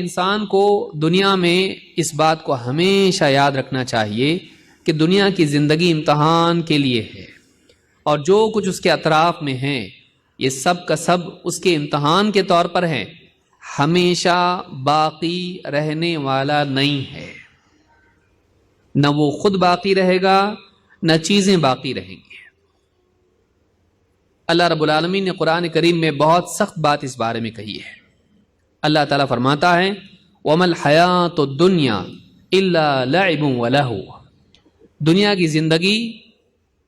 انسان کو دنیا میں اس بات کو ہمیشہ یاد رکھنا چاہیے کہ دنیا کی زندگی امتحان کے لیے ہے، اور جو کچھ اس کے اطراف میں ہے یہ سب کا سب اس کے امتحان کے طور پر ہے، ہمیشہ باقی رہنے والا نہیں ہے۔ نہ وہ خود باقی رہے گا، نہ چیزیں باقی رہیں گی۔ اللہ رب العالمین نے قرآن کریم میں بہت سخت بات اس بارے میں کہی ہے۔ اللہ تعالیٰ فرماتا ہے وَمَا الْحَيَاةُ الدُّنْيَا إِلَّا لَعِبٌ وَلَهْوٌ، دنیا کی زندگی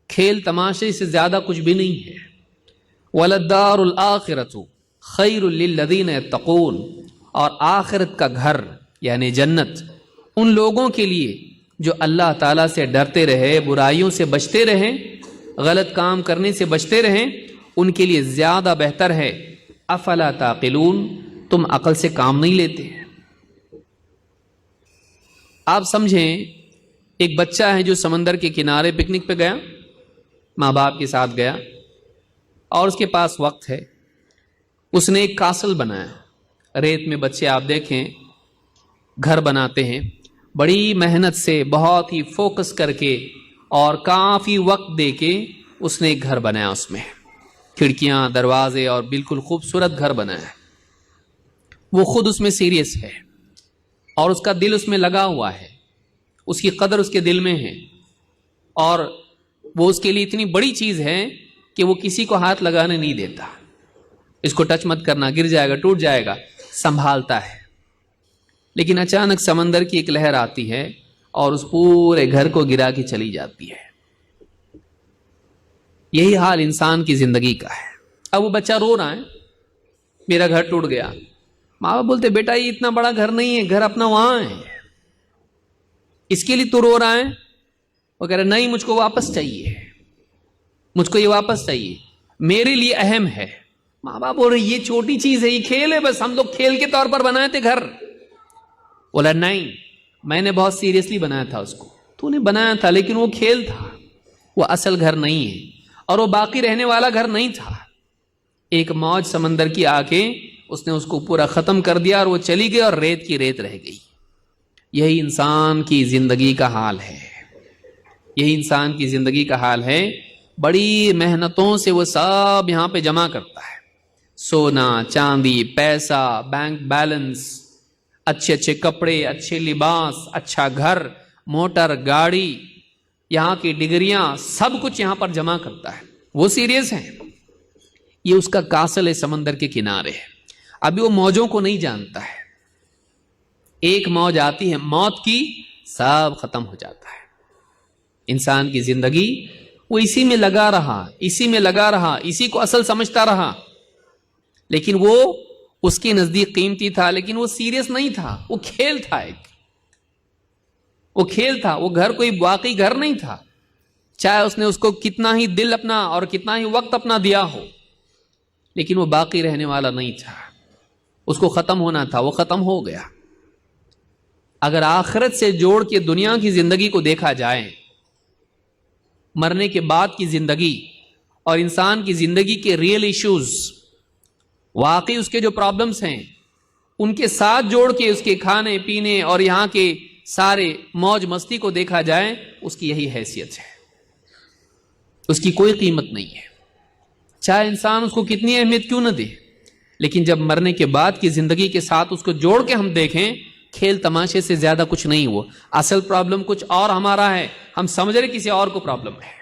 کھیل تماشے سے زیادہ کچھ بھی نہیں ہے۔ وَلَلدَّارُ الْآخِرَةُ خَيْرٌ لِلَّذِينَ يَتَّقُونَ، اور آخرت کا گھر یعنی جنت ان لوگوں کے لیے جو اللہ تعالیٰ سے ڈرتے رہے، برائیوں سے بچتے رہیں، غلط کام کرنے سے بچتے رہیں، ان کے لیے زیادہ بہتر ہے۔ افلا تعقلون، تم عقل سے کام نہیں لیتے ہیں؟ آپ سمجھیں ایک بچہ ہے جو سمندر کے کنارے پکنک پہ گیا، ماں باپ کے ساتھ گیا، اور اس کے پاس وقت ہے، اس نے ایک کاسل بنایا۔ ریت میں بچے آپ دیکھیں گھر بناتے ہیں، بڑی محنت سے، بہت ہی فوکس کر کے اور کافی وقت دے کے اس نے ایک گھر بنایا، اس میں کھڑکیاں، دروازے اور بالکل خوبصورت گھر بنایا۔ وہ خود اس میں سیریس ہے اور اس کا دل اس میں لگا ہوا ہے، اس کی قدر اس کے دل میں ہے، اور وہ اس کے لیے اتنی بڑی چیز ہے کہ وہ کسی کو ہاتھ لگانے نہیں دیتا۔ اس کو ٹچ مت کرنا، گر جائے گا، ٹوٹ جائے گا، سنبھالتا ہے۔ لیکن اچانک سمندر کی ایک لہر آتی ہے اور اس پورے گھر کو گرا کے چلی جاتی ہے۔ یہی حال انسان کی زندگی کا ہے۔ اب وہ بچہ رو رہا ہے، میرا گھر ٹوٹ گیا۔ ماں باپ بولتے بیٹا یہ اتنا بڑا گھر نہیں ہے، گھر اپنا وہاں ہے، اس کے لیے تو رو رہا ہے۔ وہ کہہ رہا نہیں، مجھ کو واپس چاہیے، مجھ کو یہ واپس چاہیے، میرے لیے اہم ہے۔ ماں باپ بول رہے یہ چھوٹی چیز ہے، یہ کھیل ہے، بس ہم لوگ کھیل کے طور پر بنائے تھے گھر۔ بولا نہیں، میں نے بہت سیریسلی بنایا تھا اس کو۔ تو نے بنایا تھا لیکن وہ کھیل تھا، وہ اصل گھر نہیں ہے، اور وہ باقی رہنے والا گھر نہیں تھا۔ ایک موج سمندر کی آ کے اس نے اس کو پورا ختم کر دیا، اور وہ چلی گئی اور ریت کی ریت رہ گئی۔ یہی انسان کی زندگی کا حال ہے، یہی انسان کی زندگی کا حال ہے۔ بڑی محنتوں سے وہ سب یہاں پہ جمع کرتا ہے، سونا، چاندی، پیسہ، بینک بیلنس، اچھے اچھے کپڑے، اچھے لباس، اچھا گھر، موٹر، گاڑی، یہاں کی ڈگریاں، سب کچھ یہاں پر جمع کرتا ہے۔ وہ سیریس ہے، یہ اس کا کاسل ہے، سمندر کے کنارے ہے۔ ابھی وہ موجوں کو نہیں جانتا ہے، ایک موج آتی ہے موت کی، سب ختم ہو جاتا ہے۔ انسان کی زندگی وہ اسی میں لگا رہا، اسی میں لگا رہا، اسی کو اصل سمجھتا رہا، لیکن وہ اس کے نزدیک قیمتی تھا، لیکن وہ سیریس نہیں تھا، وہ کھیل تھا، ایک وہ کھیل تھا، وہ گھر کوئی واقعی گھر نہیں تھا۔ چاہے اس نے اس کو کتنا ہی دل اپنا اور کتنا ہی وقت اپنا دیا ہو، لیکن وہ باقی رہنے والا نہیں تھا، اس کو ختم ہونا تھا، وہ ختم ہو گیا۔ اگر آخرت سے جوڑ کے دنیا کی زندگی کو دیکھا جائے، مرنے کے بعد کی زندگی اور انسان کی زندگی کے ریئل ایشوز، واقعی اس کے جو پرابلمز ہیں، ان کے ساتھ جوڑ کے اس کے کھانے پینے اور یہاں کے سارے موج مستی کو دیکھا جائے، اس کی یہی حیثیت ہے، اس کی کوئی قیمت نہیں ہے، چاہے انسان اس کو کتنی اہمیت کیوں نہ دے۔ لیکن جب مرنے کے بعد کی زندگی کے ساتھ اس کو جوڑ کے ہم دیکھیں، کھیل تماشے سے زیادہ کچھ نہیں۔ وہ اصل پرابلم کچھ اور ہمارا ہے، ہم سمجھ رہے کسی اور کو پرابلم ہے۔